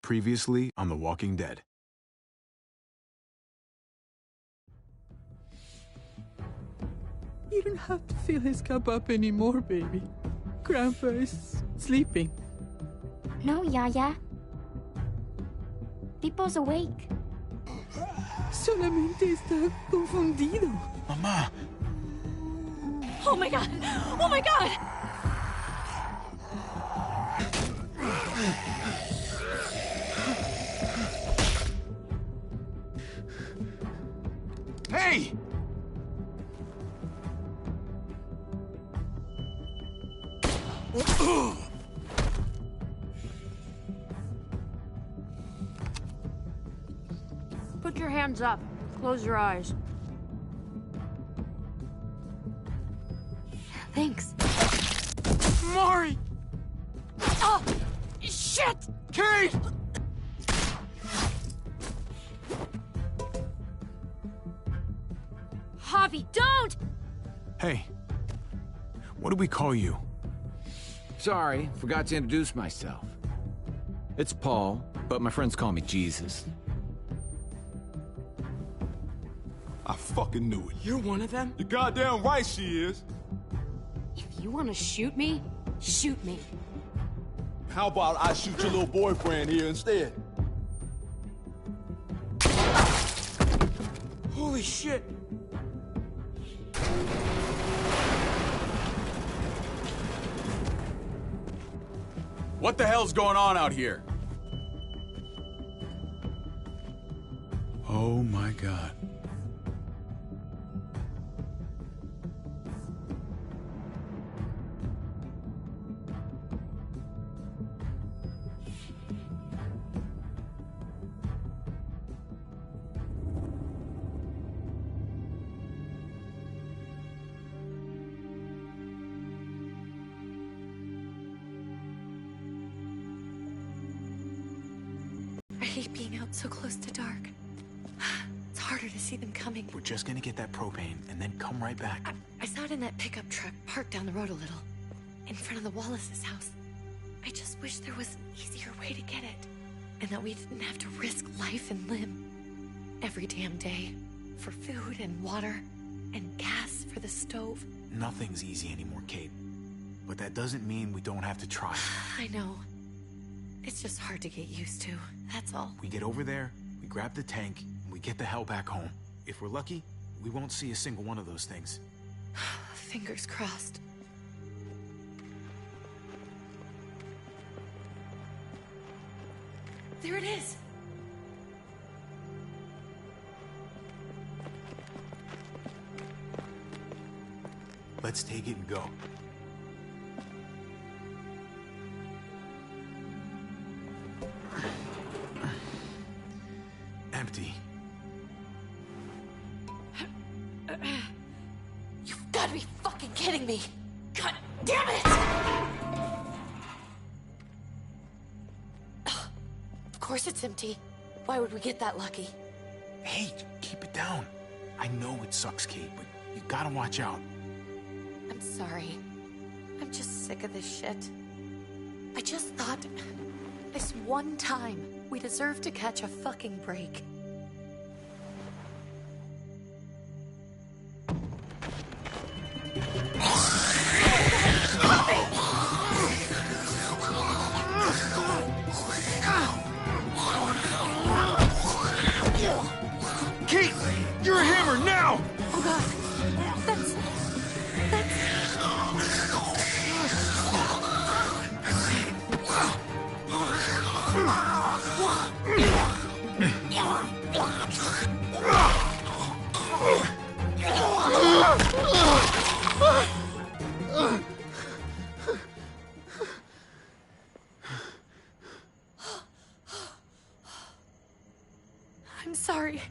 Previously on The Walking Dead. You don't have to fill his cup up anymore, baby. Grandpa is sleeping. No, Yaya. Pipo's awake. Solamente está confundido. Mamá! Oh my god! Oh my god! Hey! Put your hands up. Close your eyes. Thanks. Mari! Oh! Shit! Kate! Javi, don't! Hey. What do we call you? Sorry, forgot to introduce myself. It's Paul, but my friends call me Jesus. I fucking knew it. You're one of them? You're goddamn right she is. If you want to shoot me, shoot me. How about I shoot your little boyfriend here instead? Holy shit! What the hell's going on out here? Oh my god. I hate being out so close to dark. It's harder to see them coming. We're just gonna get that propane and then come right back. I saw it in that pickup truck parked down the road a little, in front of the Wallace's house. I just wish there was an easier way to get it, and that we didn't have to risk life and limb every damn day for food and water and gas for the stove. Nothing's easy anymore, Kate. But that doesn't mean we don't have to try. I know. It's just hard to get used to, that's all. We get over there, we grab the tank, and we get the hell back home. If we're lucky, we won't see a single one of those things. Fingers crossed. There it is! Let's take it and go. Empty. You've got to be fucking kidding me! God damn it! Of course it's empty. Why would we get that lucky? Hey, keep it down. I know it sucks, Kate, but you gotta watch out. I'm sorry. I'm just sick of this shit. I just thought, this one time, we deserve to catch a fucking break. Kate, you're a hammer now! Oh god, that's... I'm sorry.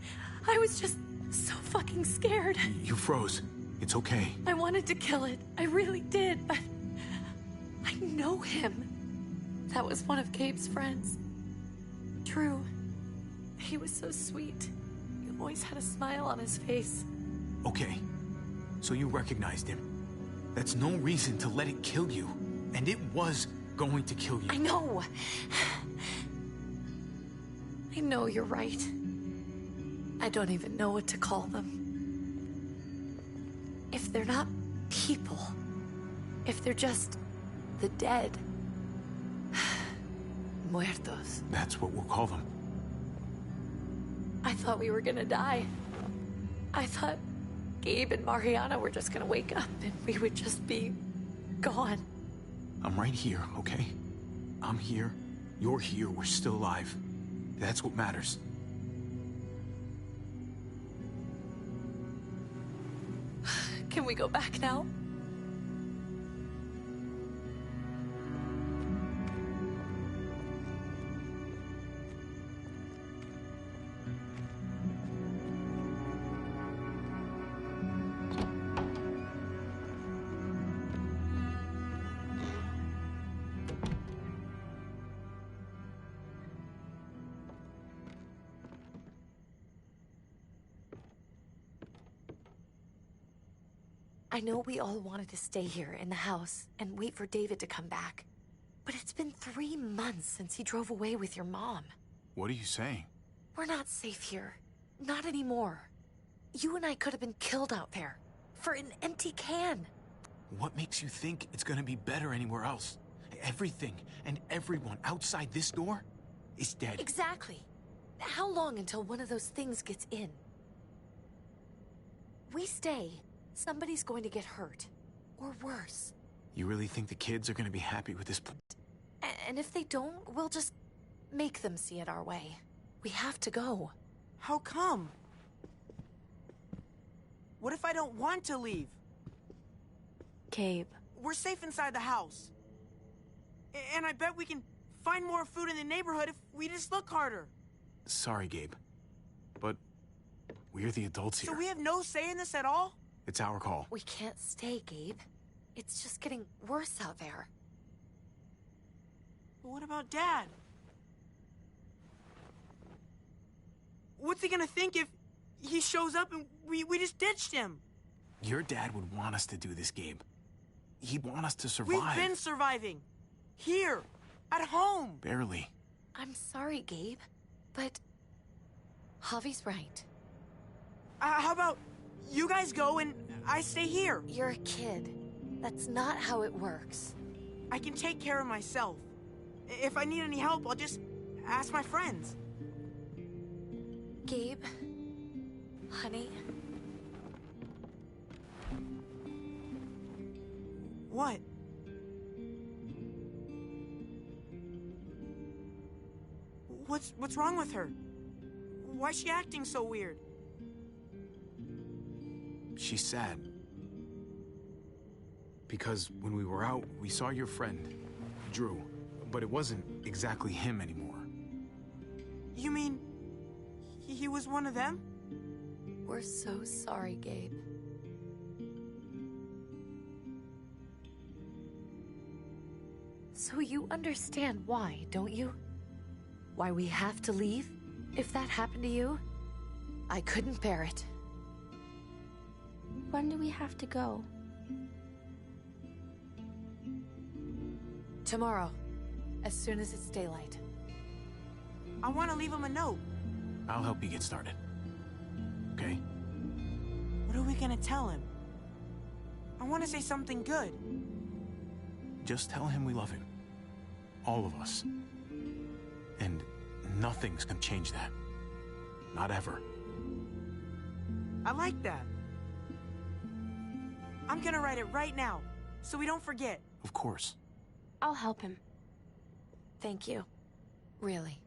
I was just so fucking scared. You froze. It's okay. I wanted to kill it. I really did, but... I know him. That was one of Gabe's friends. Drew. He was so sweet. He always had a smile on his face. Okay. So you recognized him. That's no reason to let it kill you. And it was going to kill you. I know. I know you're right. I don't even know what to call them. If they're not people, if they're just the dead, muertos. That's what we'll call them. I thought we were gonna die. I thought Gabe and Mariana were just gonna wake up and we would just be gone. I'm right here, okay? I'm here. You're here. We're still alive. That's what matters. Can we go back now? I know we all wanted to stay here in the house and wait for David to come back. But it's been 3 months since he drove away with your mom. What are you saying? We're not safe here. Not anymore. You and I could have been killed out there. For an empty can. What makes you think it's gonna be better anywhere else? Everything and everyone outside this door is dead. Exactly. How long until one of those things gets in? We stay. Somebody's going to get hurt. Or worse. You really think the kids are gonna be happy with this? And if they don't, we'll just make them see it our way. We have to go. How come? What if I don't want to leave? Gabe. We're safe inside the house. And I bet we can find more food in the neighborhood if we just look harder. Sorry, Gabe. But we're the adults here. So we have no say in this at all? It's our call. We can't stay, Gabe. It's just getting worse out there. But what about Dad? What's he gonna think if he shows up and we just ditched him? Your dad would want us to do this, Gabe. He'd want us to survive. We've been surviving. Here. At home. Barely. I'm sorry, Gabe. But Javi's right. How about you guys go and I stay here? You're a kid. That's not how it works. I can take care of myself. If I need any help, I'll just ask my friends. Gabe, honey. What? What's wrong with her? Why's she acting so weird? She's sad. Because when we were out, we saw your friend, Drew. But it wasn't exactly him anymore. You mean he was one of them? We're so sorry, Gabe. So you understand why, don't you? Why we have to leave? If that happened to you, I couldn't bear it. When do we have to go? Tomorrow, as soon as it's daylight. I want to leave him a note. I'll help you get started. Okay? What are we gonna tell him? I want to say something good. Just tell him we love him. All of us. And nothing's gonna change that. Not ever. I like that. I'm gonna write it right now, so we don't forget. Of course. I'll help him. Thank you. Really.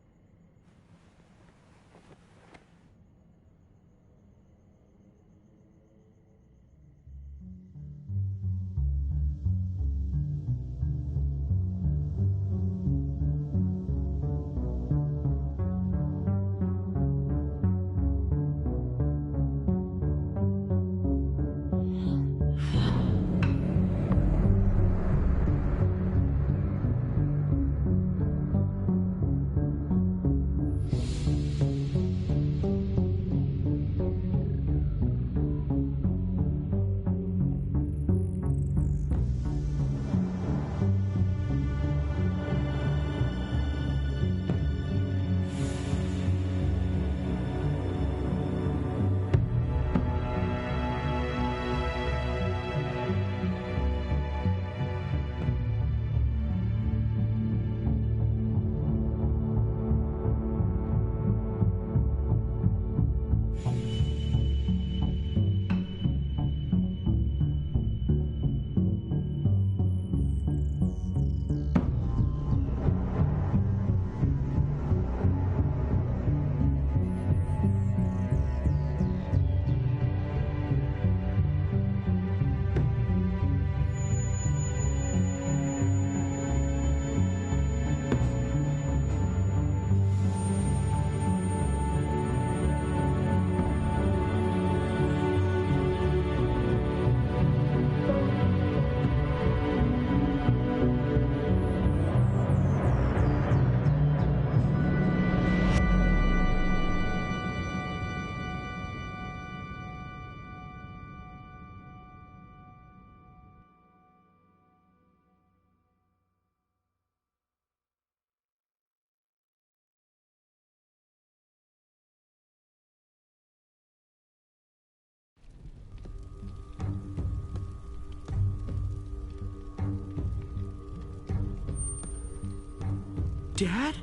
Dad?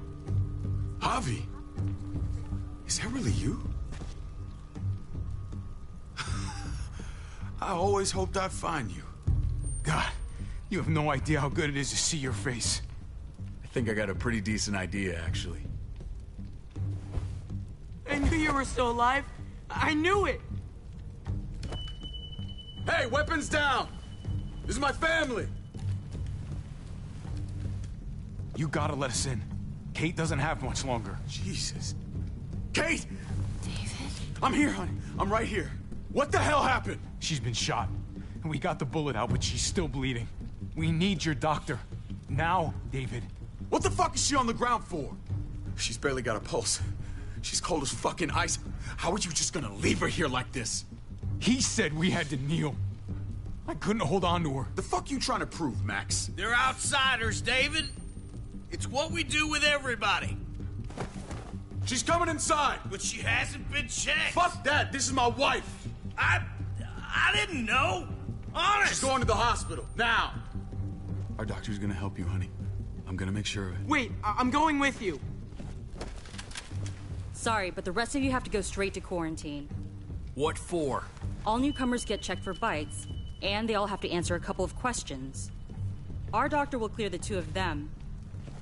Javi! Is that really you? I always hoped I'd find you. God, you have no idea how good it is to see your face. I think I got a pretty decent idea, actually. I knew you were still alive. I knew it. Hey, weapons down! This is my family! You gotta let us in. Kate doesn't have much longer. Jesus. Kate! David? I'm here, honey. I'm right here. What the hell happened? She's been shot. And we got the bullet out, but she's still bleeding. We need your doctor. Now, David. What the fuck is she on the ground for? She's barely got a pulse. She's cold as fucking ice. How are you just gonna leave her here like this? He said we had to kneel. I couldn't hold on to her. The fuck you trying to prove, Max? They're outsiders, David. It's what we do with everybody. She's coming inside. But she hasn't been checked. Fuck that. This is my wife. I didn't know. Honest. She's going to the hospital. Now. Our doctor's gonna help you, honey. I'm gonna make sure of it. Wait, I'm going with you. Sorry, but the rest of you have to go straight to quarantine. What for? All newcomers get checked for bites, and they all have to answer a couple of questions. Our doctor will clear the two of them,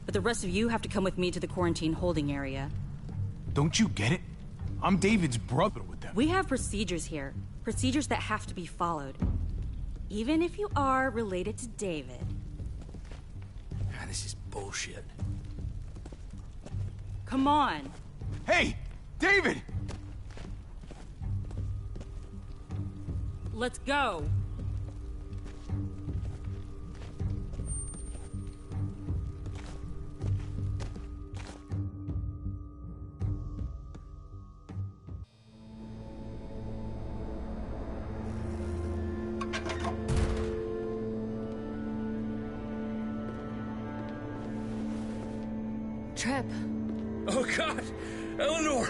but the rest of you have to come with me to the quarantine holding area. Don't you get it? I'm David's brother with them. We have procedures here. Procedures that have to be followed. Even if you are related to David. God, this is bullshit. Come on. Hey! David! Let's go. Trip. Oh, God! Eleanor!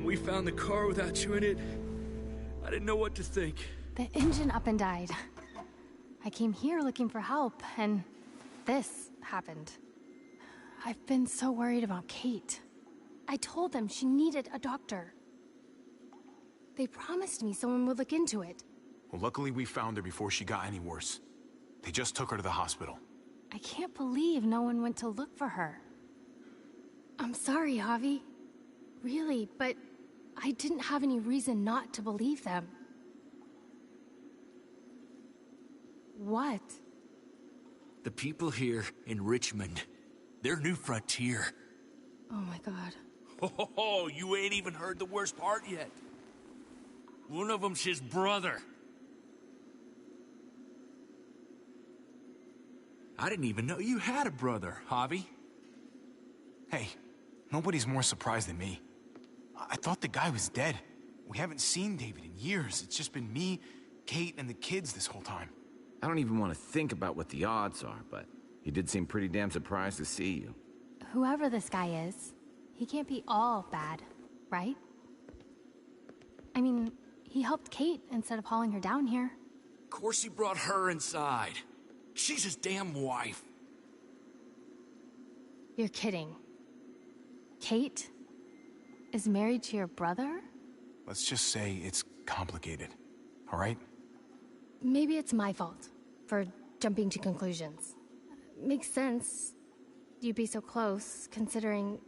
We found the car without you in it. I didn't know what to think. The engine up and died. I came here looking for help, and this happened. I've been so worried about Kate. I told them she needed a doctor. They promised me someone would look into it. Well, luckily we found her before she got any worse. They just took her to the hospital. I can't believe no one went to look for her. I'm sorry, Javi. Really, but I didn't have any reason not to believe them. What? The people here in Richmond, their new frontier. Oh my God. Oh, you ain't even heard the worst part yet. One of them's his brother. I didn't even know you had a brother, Javi. Hey, nobody's more surprised than me. I thought the guy was dead. We haven't seen David in years. It's just been me, Kate, and the kids this whole time. I don't even want to think about what the odds are, but he did seem pretty damn surprised to see you. Whoever this guy is, he can't be all bad, right? I mean, he helped Kate instead of hauling her down here. Of course he brought her inside. She's his damn wife. You're kidding. Kate is married to your brother? Let's just say it's complicated, all right? Maybe it's my fault for jumping to conclusions. Makes sense. You'd be so close, considering...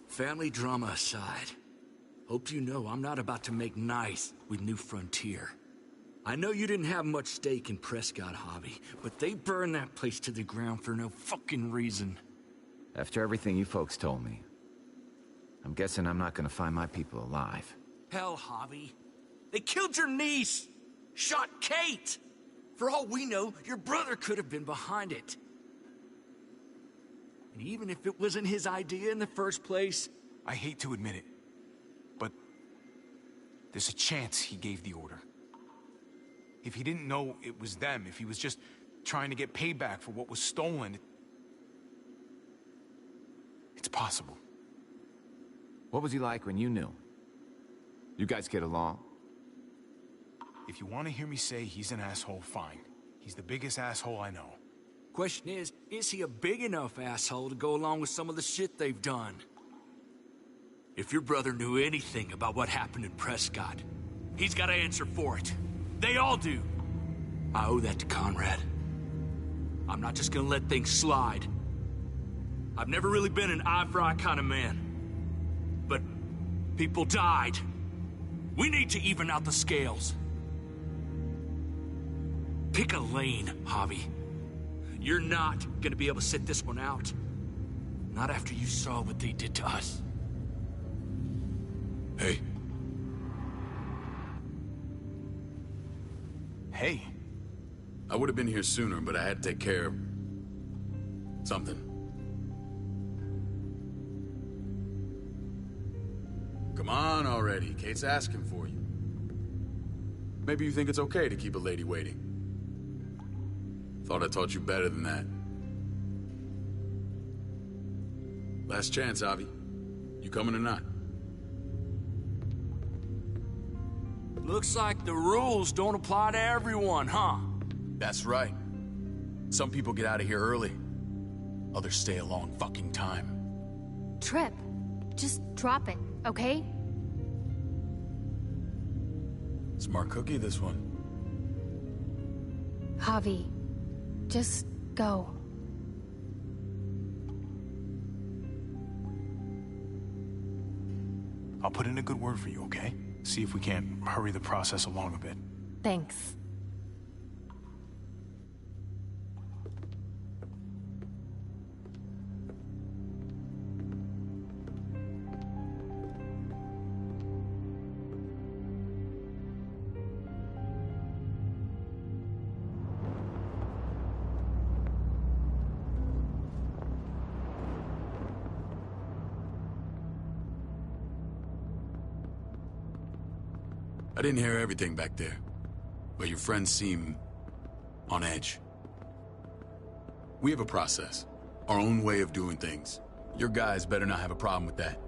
Family drama aside, hope you know I'm not about to make nice with New Frontier. I know you didn't have much stake in Prescott, Javi, but they burned that place to the ground for no fucking reason. After everything you folks told me, I'm guessing I'm not gonna find my people alive. Hell, Javi. They killed your niece! Shot Kate! For all we know, your brother could have been behind it. And even if it wasn't his idea in the first place... I hate to admit it, but there's a chance he gave the order. If he didn't know it was them, if he was just trying to get payback for what was stolen, it's possible. What was he like when you knew? You guys get along? If you want to hear me say he's an asshole, fine. He's the biggest asshole I know. Question is he a big enough asshole to go along with some of the shit they've done? If your brother knew anything about what happened in Prescott, he's got to answer for it. They all do. I owe that to Conrad. I'm not just gonna let things slide. I've never really been an eye-for-eye kind of man. But people died. We need to even out the scales. Pick a lane, Javi. You're not gonna be able to sit this one out. Not after you saw what they did to us. Hey. Hey. I would have been here sooner, but I had to take care of something. Come on already. Kate's asking for you. Maybe you think it's okay to keep a lady waiting. Thought I taught you better than that. Last chance, Javi. You coming or not? Looks like the rules don't apply to everyone, huh? That's right. Some people get out of here early. Others stay a long fucking time. Trip, just drop it, okay? Smart cookie, this one. Javi, just go. I'll put in a good word for you, okay? See if we can't hurry the process along a bit. Thanks. I didn't hear everything back there, but your friends seem on edge. We have a process, our own way of doing things. Your guys better not have a problem with that.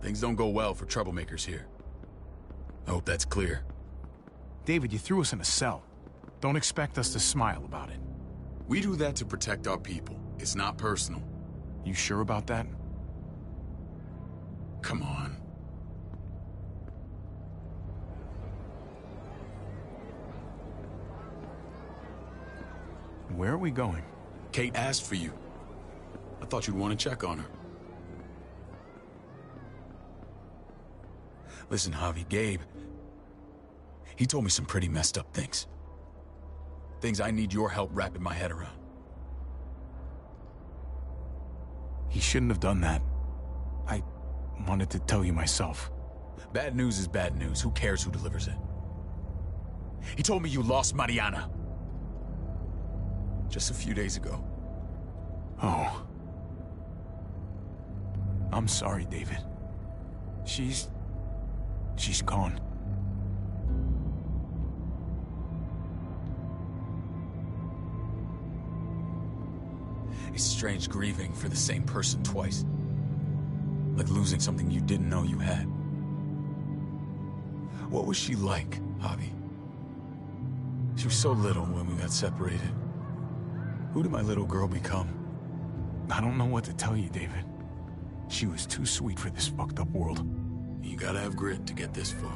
Things don't go well for troublemakers here. I hope that's clear. David, you threw us in a cell. Don't expect us to smile about it. We do that to protect our people. It's not personal. You sure about that? Come on. Where are we going? Kate asked for you. I thought you'd want to check on her. Listen, Javi, Gabe, he told me some pretty messed up things. Things I need your help wrapping my head around. He shouldn't have done that. I wanted to tell you myself. Bad news is bad news. Who cares who delivers it? He told me you lost Mariana. Just a few days ago. Oh. I'm sorry, David. She's gone. It's strange grieving for the same person twice. Like losing something you didn't know you had. What was she like, Javi? She was so little when we got separated. Who did my little girl become? I don't know what to tell you, David. She was too sweet for this fucked up world. You gotta have grit to get this far.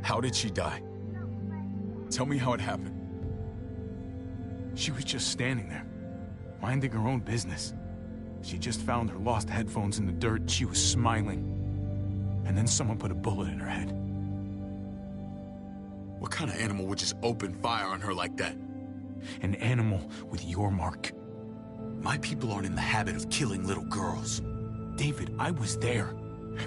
How did she die? Tell me how it happened. She was just standing there, minding her own business. She just found her lost headphones in the dirt and she was smiling. And then someone put a bullet in her head. What kind of animal would just open fire on her like that? An animal with your mark. My people aren't in the habit of killing little girls. David, I was there.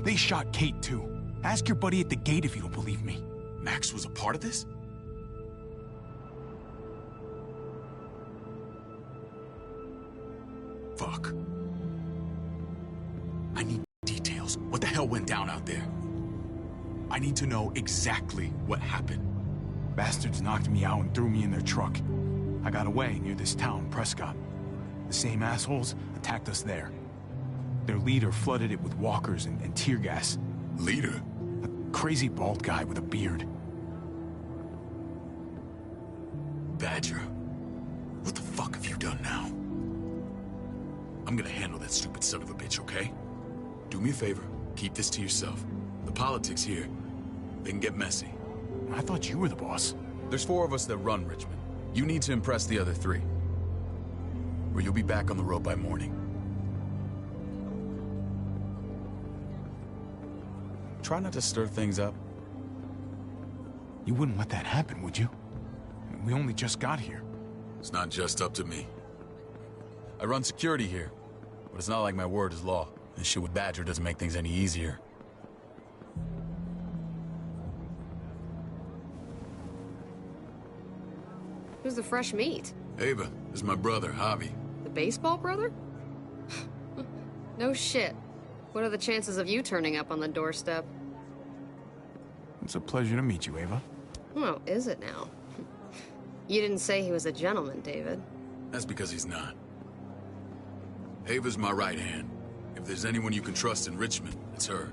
They shot Kate too. Ask your buddy at the gate if you don't believe me. Max was a part of this? Fuck. I need details. What the hell went down out there? I need to know exactly what happened. Bastards knocked me out and threw me in their truck. I got away near this town, Prescott. The same assholes attacked us there. Their leader flooded it with walkers and tear gas. Leader? A crazy bald guy with a beard. badger. What the fuck have you done now? I'm gonna handle that stupid son of a bitch, okay? Do me a favor, keep this to yourself. The politics here, they can get messy. I thought you were the boss. There's 4 of us that run Richmond. You need to impress the other 3. Or you'll be back on the road by morning. Try not to stir things up. You wouldn't let that happen, would you? We only just got here. It's not just up to me. I run security here, but it's not like my word is law. This shit with Badger doesn't make things any easier. Who's the fresh meat? Ava, this is my brother, Javi. The baseball brother? No shit. What are the chances of you turning up on the doorstep? It's a pleasure to meet you, Ava. Well, is it now? You didn't say he was a gentleman, David. That's because he's not. Ava's my right hand. If there's anyone you can trust in Richmond, it's her.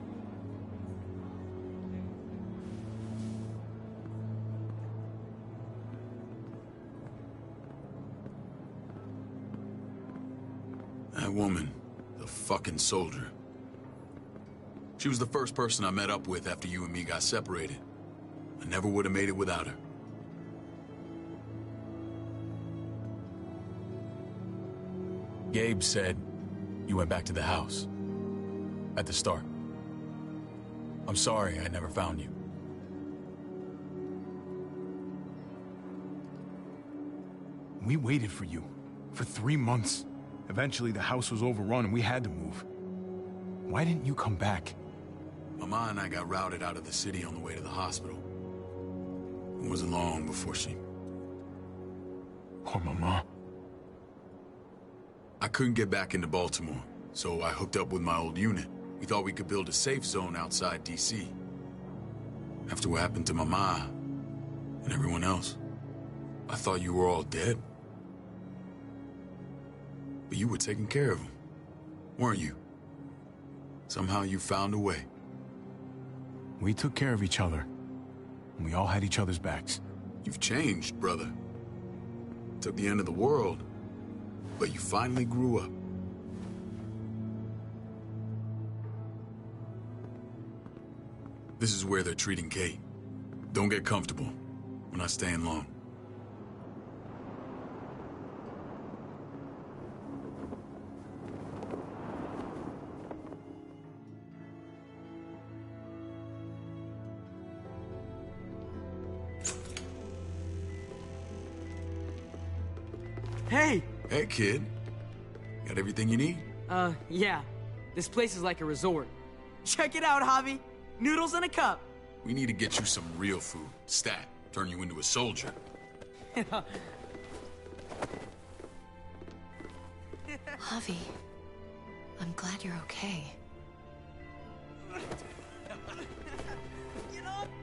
That woman, the fucking soldier. She was the first person I met up with after you and me got separated. I never would have made it without her. Gabe said you went back to the house. At the start. I'm sorry I never found you. We waited for you. For 3 months. Eventually the house was overrun and we had to move. Why didn't you come back? Mama and I got routed out of the city on the way to the hospital. It wasn't long before she... Poor Mama. I couldn't get back into Baltimore, so I hooked up with my old unit. We thought we could build a safe zone outside D.C. After what happened to Mama and everyone else, I thought you were all dead. But you were taking care of them, weren't you? Somehow you found a way. We took care of each other. And we all had each other's backs. You've changed, brother. Took the end of the world, but you finally grew up. This is where they're treating Kate. Don't get comfortable. We're not staying long. Hey! Hey, kid. Got everything you need? Yeah. This place is like a resort. Check it out, Javi. Noodles in a cup. We need to get you some real food. Stat. Turn you into a soldier. Javi, I'm glad you're okay.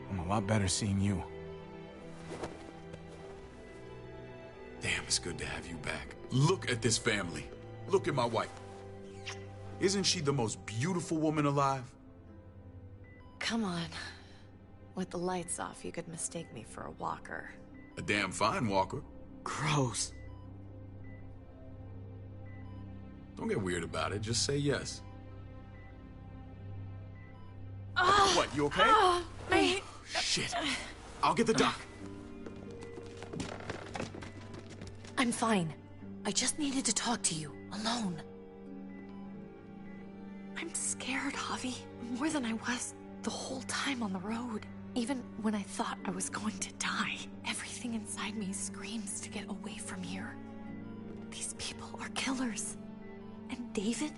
I'm a lot better seeing you. Damn, it's good to have you back. Look at this family. Look at my wife. Isn't she the most beautiful woman alive? Come on. With the lights off, you could mistake me for a walker. A damn fine walker. Gross. Don't get weird about it. Just say yes. What, you okay? Shit. I'll get the doc. I'm fine. I just needed to talk to you, alone. I'm scared, Javi. More than I was the whole time on the road. Even when I thought I was going to die, everything inside me screams to get away from here. These people are killers. And David?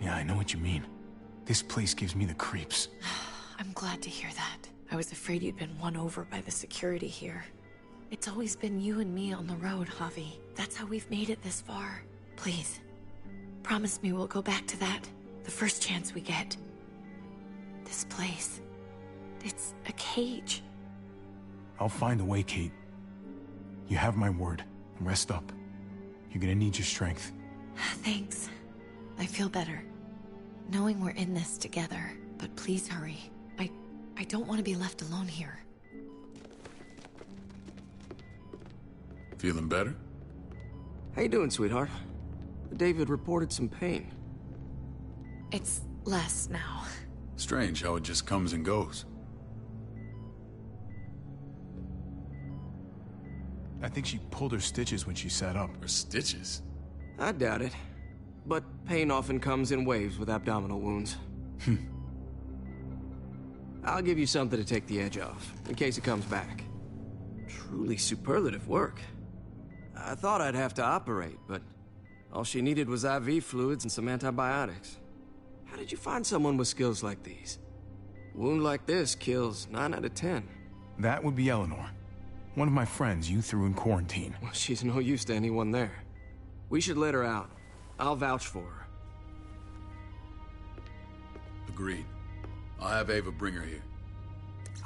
Yeah, I know what you mean. This place gives me the creeps. I'm glad to hear that. I was afraid you'd been won over by the security here. It's always been you and me on the road, Javi. That's how we've made it this far. Please, promise me we'll go back to that the first chance we get. This place, it's a cage. I'll find a way, Kate. You have my word. Rest up. You're gonna need your strength. Thanks. I feel better. Knowing we're in this together. But please hurry. I don't want to be left alone here. Feeling better? How you doing, sweetheart? David reported some pain. It's less now. Strange how it just comes and goes. I think she pulled her stitches when she sat up. Her stitches? I doubt it. But pain often comes in waves with abdominal wounds. I'll give you something to take the edge off, in case it comes back. Truly superlative work. I thought I'd have to operate, but all she needed was IV fluids and some antibiotics. How did you find someone with skills like these? A wound like this kills 9 out of 10. That would be Eleanor. One of my friends you threw in quarantine. Well, she's no use to anyone there. We should let her out. I'll vouch for her. Agreed. I'll have Ava bring her here.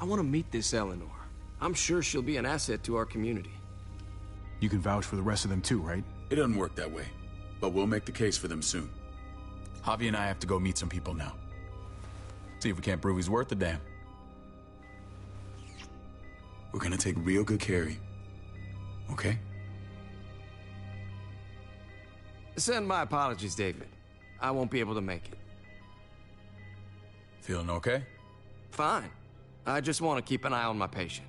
I want to meet this Eleanor. I'm sure she'll be an asset to our community. You can vouch for the rest of them too, right? It doesn't work that way, but we'll make the case for them soon. Javi and I have to go meet some people now. See if we can't prove he's worth the damn. We're gonna take real good care of you. Okay? Send my apologies, David. I won't be able to make it. Feeling okay? Fine. I just want to keep an eye on my patient.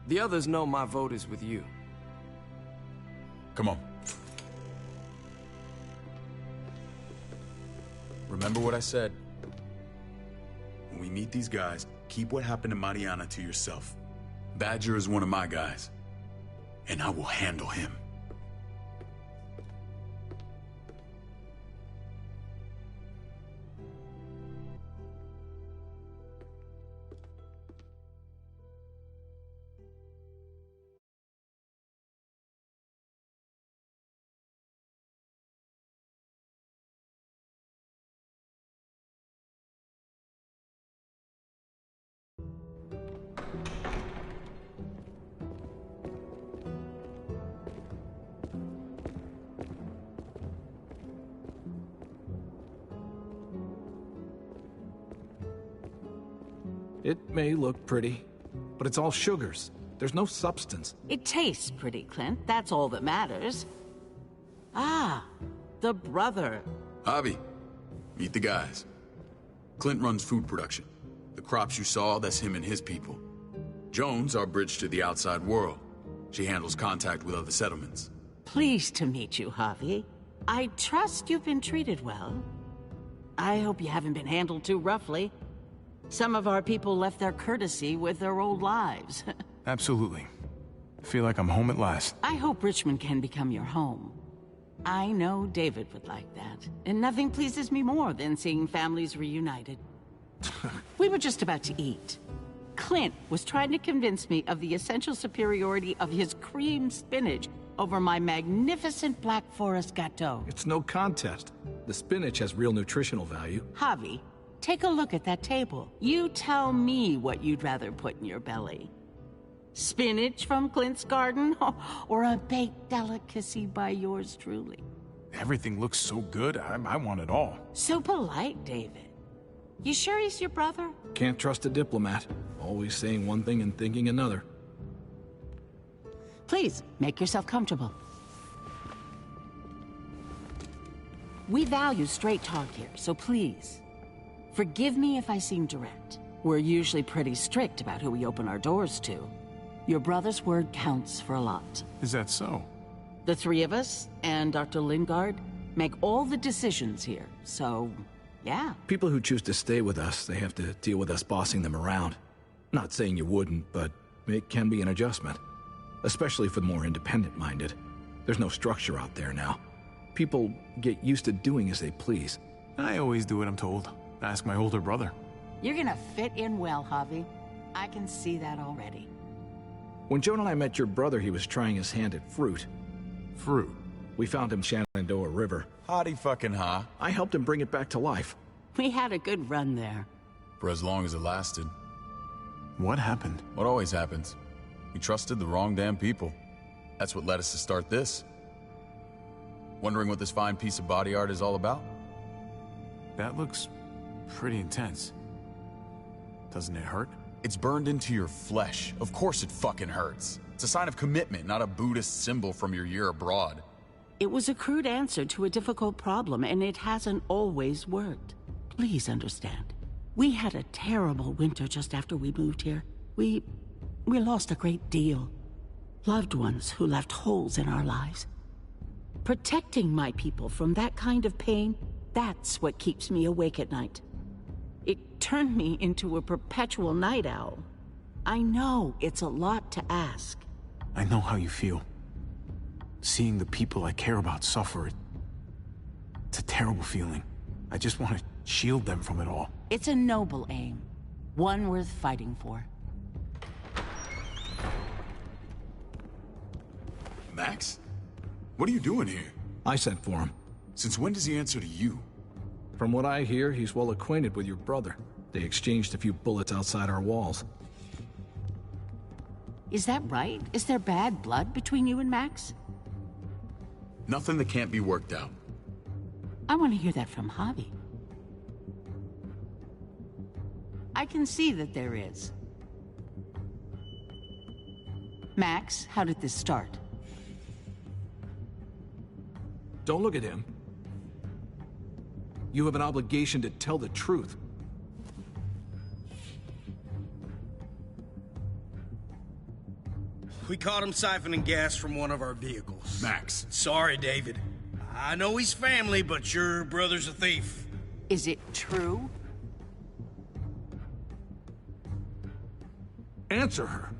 The others know my vote is with you. Come on. Remember what I said. When we meet these guys, keep what happened to Mariana to yourself. Badger is one of my guys, and I will handle him. It may look pretty, but it's all sugars. There's no substance. It tastes pretty, Clint. That's all that matters. Ah, the brother. Javi, meet the guys. Clint runs food production. The crops you saw, that's him and his people. Jones, our bridge to the outside world. She handles contact with other settlements. Pleased to meet you, Javi. I trust you've been treated well. I hope you haven't been handled too roughly. Some of our people left their courtesy with their old lives. Absolutely. Feel like I'm home at last. I hope Richmond can become your home. I know David would like that, and nothing pleases me more than seeing families reunited. We were just about to eat. Clint was trying to convince me of the essential superiority of his cream spinach over my magnificent Black Forest gâteau. It's no contest. The spinach has real nutritional value. Javi, take a look at that table. You tell me what you'd rather put in your belly. Spinach from Clint's garden, or a baked delicacy by yours truly? Everything looks so good, I want it all. So polite, David. You sure he's your brother? Can't trust a diplomat. Always saying one thing and thinking another. Please, make yourself comfortable. We value straight talk here, so please, forgive me if I seem direct. We're usually pretty strict about who we open our doors to. Your brother's word counts for a lot. Is that so? The three of us, and Dr. Lingard, make all the decisions here, so, yeah. People who choose to stay with us, they have to deal with us bossing them around. Not saying you wouldn't, but it can be an adjustment. Especially for the more independent-minded. There's no structure out there now. People get used to doing as they please. I always do what I'm told. Ask my older brother. You're gonna fit in well, Javi. I can see that already. When Joan and I met your brother, he was trying his hand at fruit. Fruit? We found him Shenandoah River. Howdy fucking ha. I helped him bring it back to life. We had a good run there. For as long as it lasted. What happened? What always happens. We trusted the wrong damn people. That's what led us to start this. Wondering what this fine piece of body art is all about? That looks pretty intense. Doesn't it hurt? It's burned into your flesh. Of course it fucking hurts. It's a sign of commitment, not a Buddhist symbol from your year abroad. It was a crude answer to a difficult problem, and it hasn't always worked. Please understand. We had a terrible winter just after we moved here. We lost a great deal. Loved ones who left holes in our lives. Protecting my people from that kind of pain, that's what keeps me awake at night. It turned me into a perpetual night owl. I know it's a lot to ask. I know how you feel. Seeing the people I care about suffer, it's a terrible feeling. I just want to shield them from it all. It's a noble aim. One worth fighting for. Max? What are you doing here? I sent for him. Since when does he answer to you? From what I hear, he's well acquainted with your brother. They exchanged a few bullets outside our walls. Is that right? Is there bad blood between you and Max? Nothing that can't be worked out. I want to hear that from Javi. I can see that there is. Max, how did this start? Don't look at him. You have an obligation to tell the truth. We caught him siphoning gas from one of our vehicles. Max. Sorry, David. I know he's family, but your brother's a thief. Is it true? Answer her.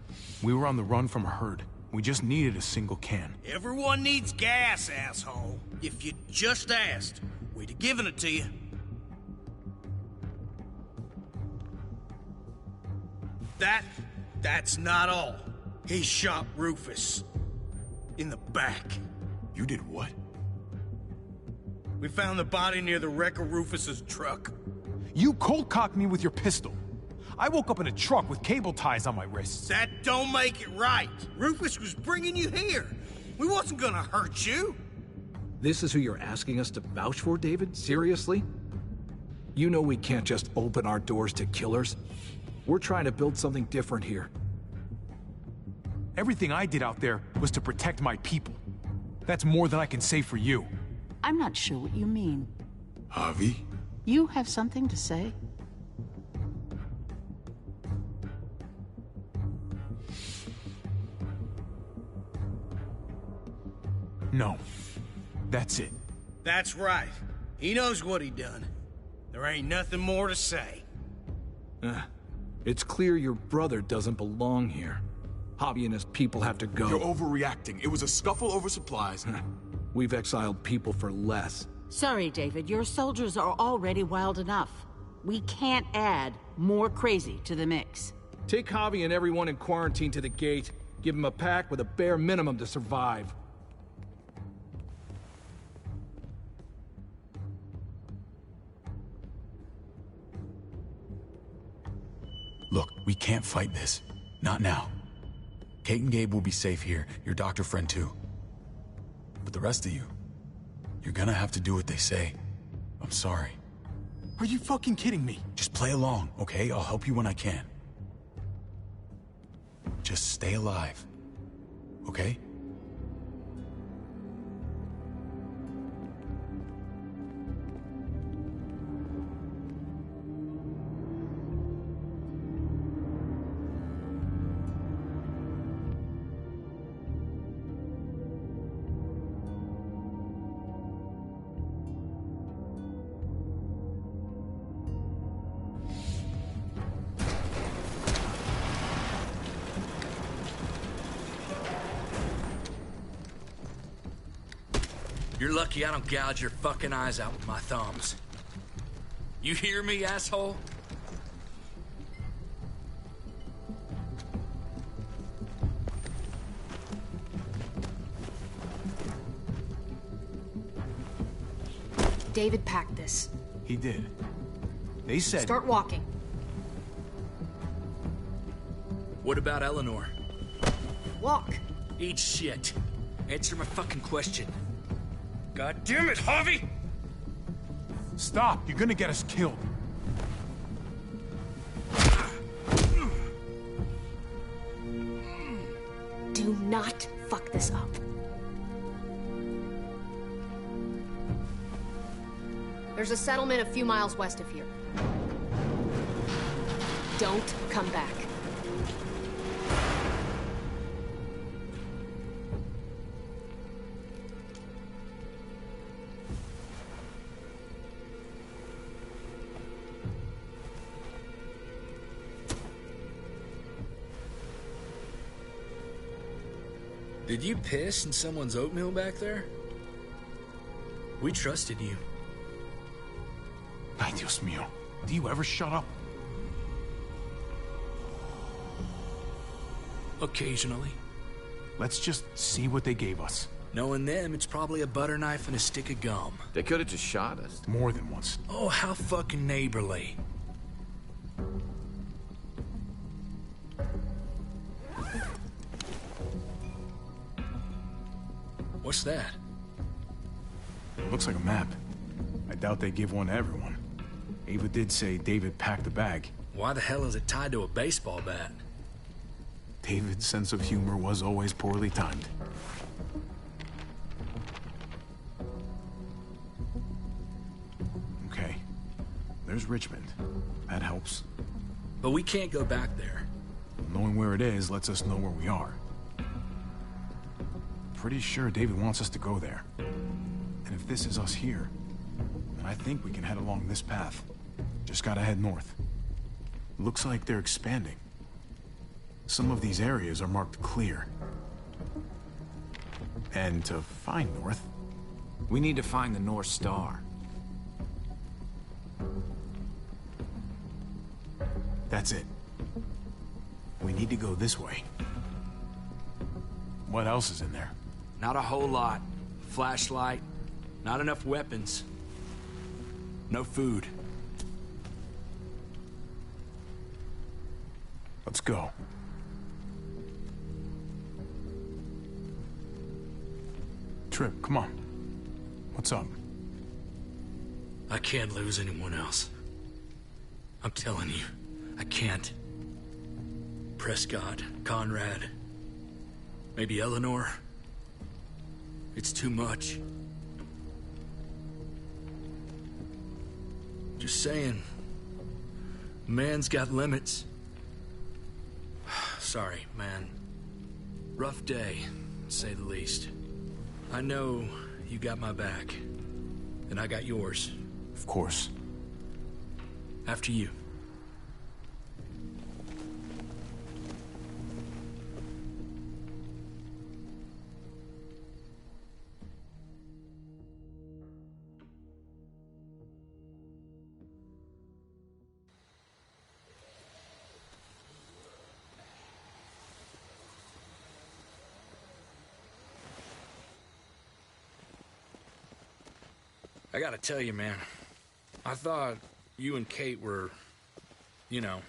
We were on the run from a herd. We just needed a single can. Everyone needs gas, asshole. If you just asked, we'd have given it to you. That's not all. He shot Rufus. In the back. You did what? We found the body near the wreck of Rufus's truck. You cold-cocked me with your pistol. I woke up in a truck with cable ties on my wrists. That don't make it right. Rufus was bringing you here. We wasn't gonna hurt you. This is who you're asking us to vouch for, David? Seriously? You know we can't just open our doors to killers. We're trying to build something different here. Everything I did out there was to protect my people. That's more than I can say for you. I'm not sure what you mean. Javi? You have something to say? No. That's it. That's right. He knows what he done. There ain't nothing more to say. It's clear your brother doesn't belong here. Javi and his people have to go. You're overreacting. It was a scuffle over supplies. We've exiled people for less. Sorry, David. Your soldiers are already wild enough. We can't add more crazy to the mix. Take Javi and everyone in quarantine to the gate. Give them a pack with a bare minimum to survive. Look, we can't fight this. Not now. Kate and Gabe will be safe here, your doctor friend too. But the rest of you, you're gonna have to do what they say. I'm sorry. Are you fucking kidding me? Just play along, okay? I'll help you when I can. Just stay alive, okay? You're lucky I don't gouge your fucking eyes out with my thumbs. You hear me, asshole? David packed this. He did. They said... Start walking. What about Eleanor? Walk. Eat shit. Answer my fucking question. God damn it, Javi! Stop! You're gonna get us killed. Do not fuck this up. There's a settlement a few miles west of here. Don't come back. Did you piss in someone's oatmeal back there? We trusted you. Ay, Dios mío. Do you ever shut up? Occasionally. Let's just see what they gave us. Knowing them, it's probably a butter knife and a stick of gum. They could have just shot us. More than once. Oh, how fucking neighborly. What's that? It looks like a map. I doubt they give one to everyone. Ava did say David packed the bag. Why the hell is it tied to a baseball bat? David's sense of humor was always poorly timed. Okay. There's Richmond. That helps. But we can't go back there. Knowing where it is lets us know where we are. Pretty sure David wants us to go there. And if this is us here, then I think we can head along this path. Just gotta head north. Looks like they're expanding. Some of these areas are marked clear. And to find north... We need to find the North Star. That's it. We need to go this way. What else is in there? Not a whole lot. Flashlight. Not enough weapons. No food. Let's go. Trip, come on. What's up? I can't lose anyone else. I'm telling you, I can't. Prescott, Conrad, maybe Eleanor. It's too much. Just saying. Man's got limits. Sorry, man. Rough day, to say the least. I know you got my back, and I got yours. Of course. After you. I gotta tell you, man, I thought you and Kate were, you know...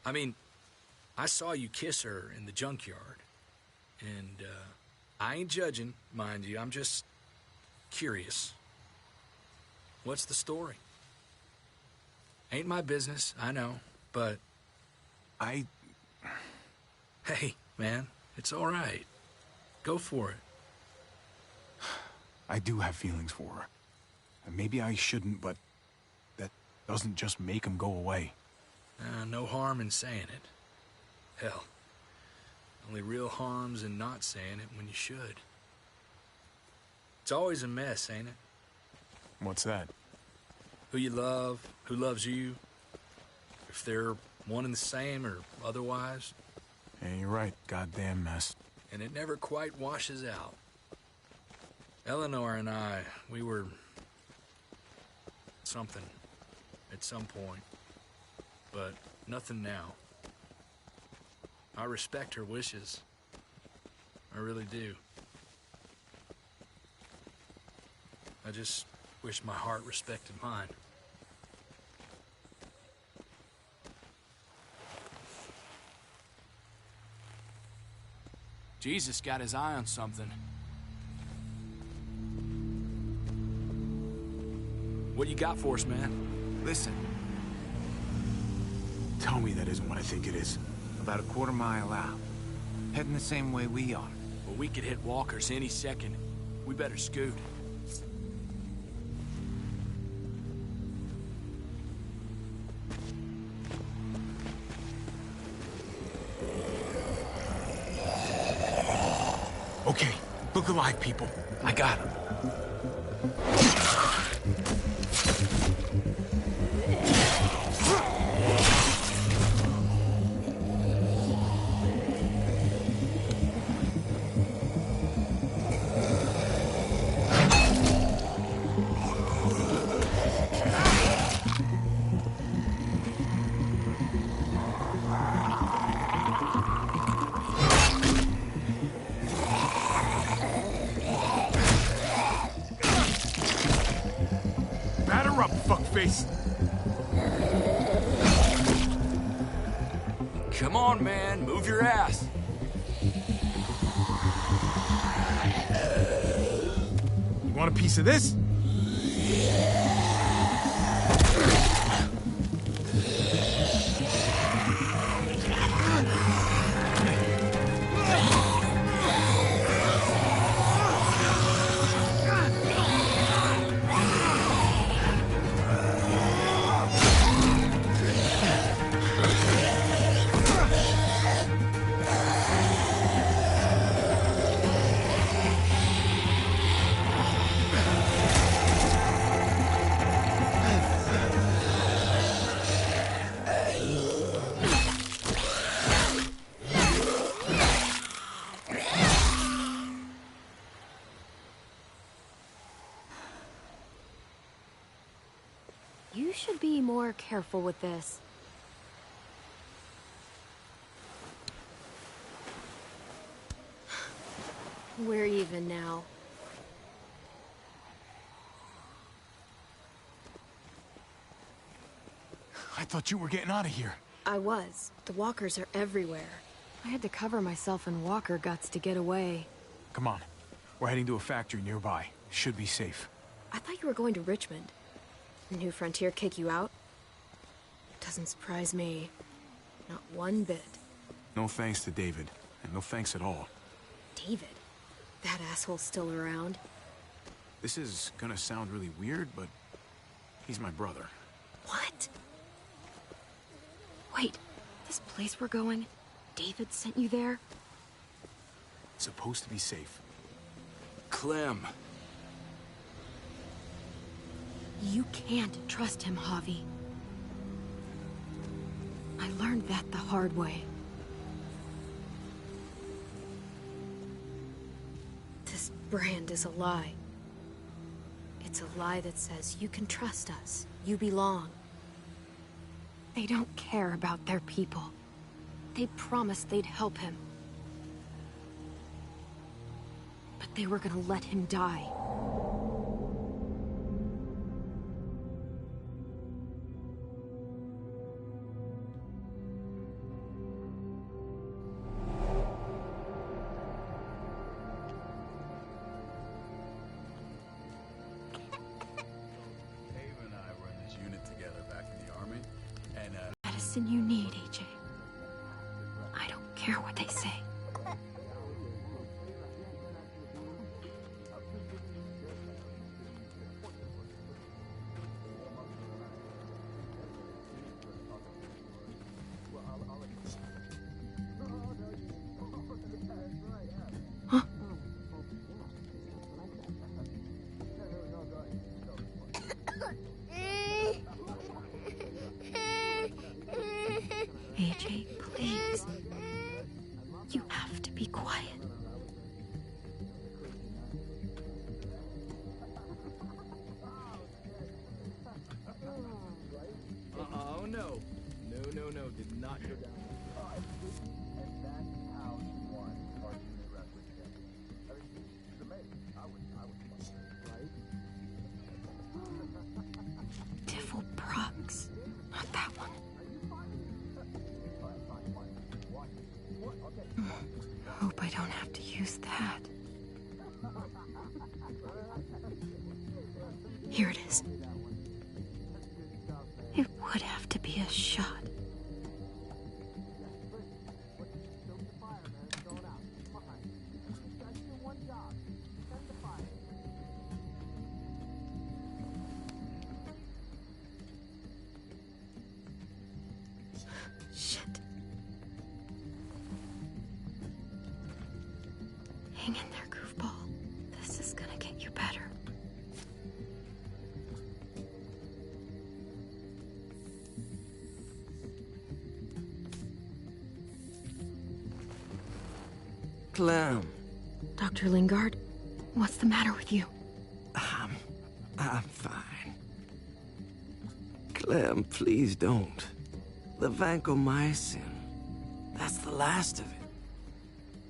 I mean, I saw you kiss her in the junkyard, and, I ain't judging, mind you, I'm just curious. What's the story? Ain't my business, I know, but... Hey, man, it's all right. Go for it. I do have feelings for her. And maybe I shouldn't, but that doesn't just make them go away. No harm in saying it. Hell, only real harm's in not saying it when you should. It's always a mess, ain't it? What's that? Who you love, who loves you, if they're one and the same or otherwise. Yeah, you're right. Goddamn mess. And it never quite washes out. Eleanor and I, we were... something at some point. But nothing now. I respect her wishes. I really do. I just wish my heart respected mine. Jesus got his eye on something. What you got for us, man? Listen. Tell me that isn't what I think it is. About a quarter mile out. Heading the same way we are. Well, we could hit walkers any second. We better scoot. Okay, look alive, people. I got him. Batter up, fuckface. Come on, man. Move your ass. You want a piece of this? You should be more careful with this. We're even now. I thought you were getting out of here. I was. The walkers are everywhere. I had to cover myself in walker guts to get away. Come on. We're heading to a factory nearby. Should be safe. I thought you were going to Richmond. New Frontier kick you out? Doesn't surprise me. Not one bit. No thanks to David. And no thanks at all. David? That asshole's still around. This is gonna sound really weird, but he's my brother. What? Wait, this place we're going, David sent you there? It's supposed to be safe. Clem. You can't trust him, Javi. I learned that the hard way. This brand is a lie. It's a lie that says you can trust us, you belong. They don't care about their people. They promised they'd help him. But they were gonna let him die. You need, AJ. I don't care what they say. Huh? AJ, please. You have to be quiet. Oh, no. No. Did not go down. And that's how he won our junior wrestling championship. I mean, she's amazing. I would, right? Devil Prox. Not that one. Hope I don't have to use that. Here it is. It would have to be a shot. Hang in there, goofball. This is gonna get you better. Clem. Dr. Lingard, what's the matter with you? I'm fine. Clem, please don't. The vancomycin. That's the last of it.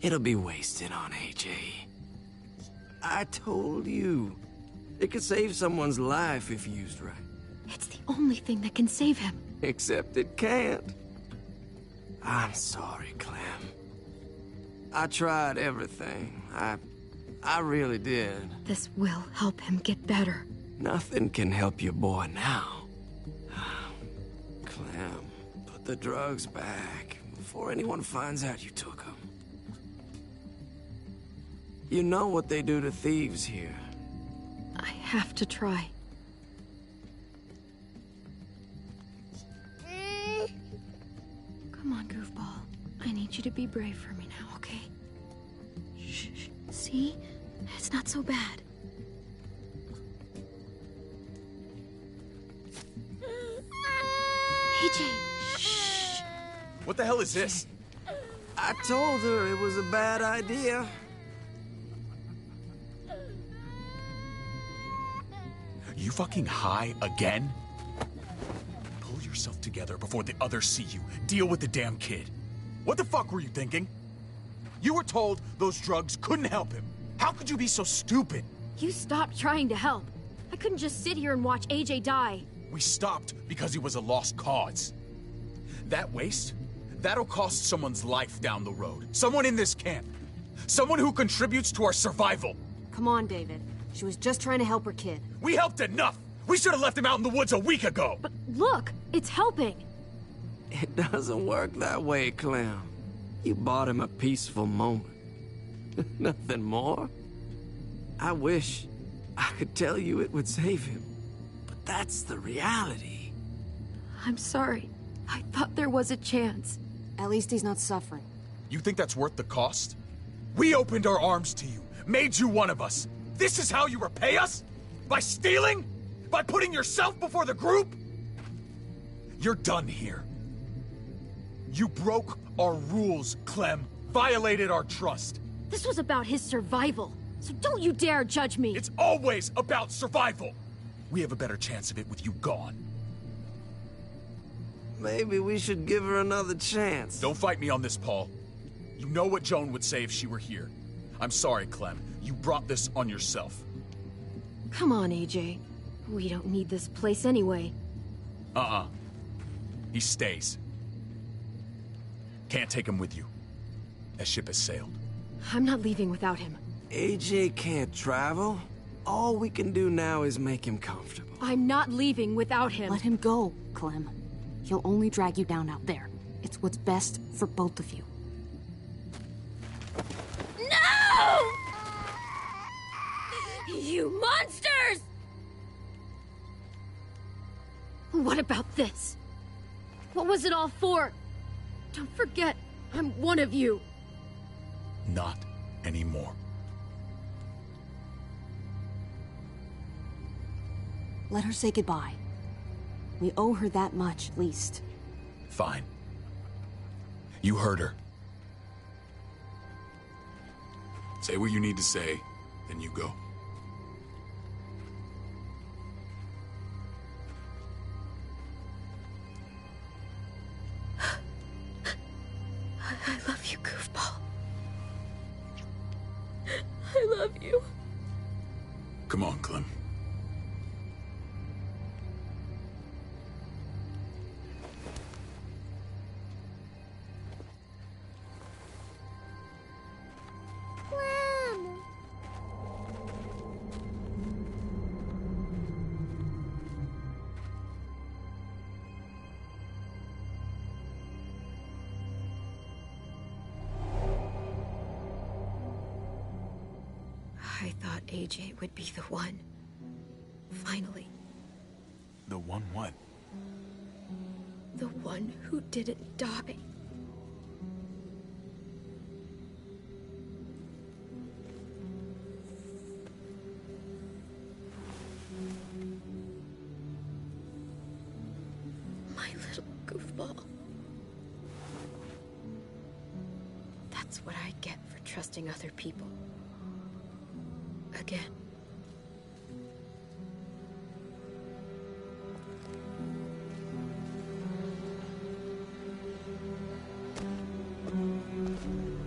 It'll be wasted on AJ. I told you. It could save someone's life if used right. It's the only thing that can save him. Except it can't. I'm sorry, Clem. I tried everything. I really did. This will help him get better. Nothing can help your boy now. Clem, put the drugs back before anyone finds out you took them. You know what they do to thieves here. I have to try. Come on, goofball. I need you to be brave for me now, okay? Shh. See? It's not so bad. AJ, shh. What the hell is this? I told her it was a bad idea. You fucking high again? Pull yourself together before the others see you. Deal with the damn kid. What the fuck were you thinking? You were told those drugs couldn't help him. How could you be so stupid? You stopped trying to help. I couldn't just sit here and watch AJ die. We stopped because he was a lost cause. That waste, that'll cost someone's life down the road. Someone in this camp. Someone who contributes to our survival. Come on, David. She was just trying to help her kid. We helped enough! We should have left him out in the woods a week ago! But look, it's helping. It doesn't work that way, Clem. You bought him a peaceful moment. Nothing more. I wish I could tell you it would save him. But that's the reality. I'm sorry. I thought there was a chance. At least he's not suffering. You think that's worth the cost? We opened our arms to you, made you one of us. This is how you repay us? By stealing? By putting yourself before the group? You're done here. You broke our rules, Clem. Violated our trust. This was about his survival, so don't you dare judge me. It's always about survival. We have a better chance of it with you gone. Maybe we should give her another chance. Don't fight me on this, Paul. You know what Joan would say if she were here. I'm sorry, Clem. You brought this on yourself. Come on, AJ. We don't need this place anyway. He stays. Can't take him with you. That ship has sailed. I'm not leaving without him. AJ can't travel. All we can do now is make him comfortable. I'm not leaving without him. Let him go, Clem. He'll only drag you down out there. It's what's best for both of you. No! You monsters! What about this? What was it all for? Don't forget, I'm one of you. Not anymore. Let her say goodbye. We owe her that much, at least. Fine. You heard her. Say what you need to say, then you go. I love you, goofball. I love you. Come on, Clem. I thought AJ would be the one. Finally. The one what? The one who didn't die. My little goofball. That's what I get for trusting other people. Again.